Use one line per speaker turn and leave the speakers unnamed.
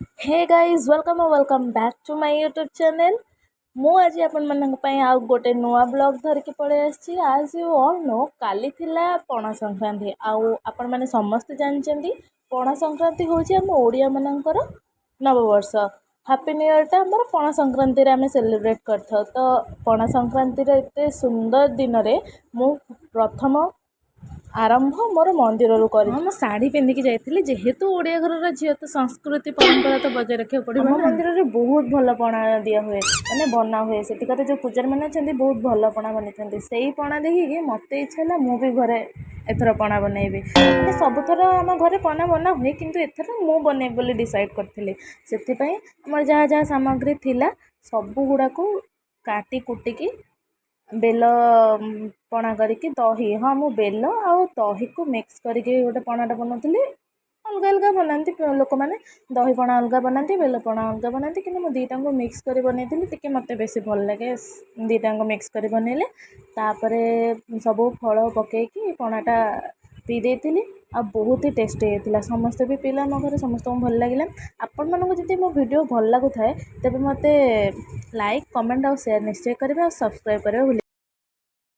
Hey guys welcome back to my YouTube channel. मु आज आउ गोटे नुआ ब्लॉग धरिकी पड़े आसी। आज यू ऑल नो काली थिला पणा संक्रांति आउ आपण माने समस्त जानचंदी पणा संक्रांति होची हम ओडिया मानकर नववर्ष। हैप्पी न्यू ईयर टा हमर पणा संक्रांति रे हमें सेलिब्रेट करथो। तो पणा संक्रांति रे एते सुंदर दिन रे मु प्रथम आरंभ मोर मंदिर कर शाढ़ी पिंधिकी जाइली जेहेतु ओडिया घर झील तो संस्कृति परंपरा तो बजाय रखा पड़ो। मंदिर में बहुत भल पणा दिया हुए मैंने बना हुए सेठिकार जो पूजारी मैंने अच्छा बहुत भल पणा बनी से पणा देखिए मत इच्छा है मु भी घरे एथर पणा बनइबी। मैंने सबुथर आम घरे पणा बना हुए किंतु एथर मु बनइबी बोली डिसाइड करथिली। सेथिपई हमर जहाँ जहाँ सामग्री थिला सबु गुड़ाक काटी कुटिकी बेल पणा करके दही हाँ मु बेल आउ दही को मिक्स करके गोटे पणाटा बनाती। अलग अलग बनाती लोक मैंने दही पणा अलग बनाती बेल पणा अलग बनाती कि दुईटा को मिक्स कर बनई टी मत बेसी भल लगे दुईटा मिक्स कर बनइले। तापर सब फल पकईकि पणाटा पी देती आ बहुत ही टेस्टी होता समस्ते भी पीला मो घर समस्त भल लगे। आपण मानक जब मो वीडियो भल लगुए तेज मत लाइक कमेंट और शेयर निश्चय करेंगे और सब्सक्राइब करेंगे।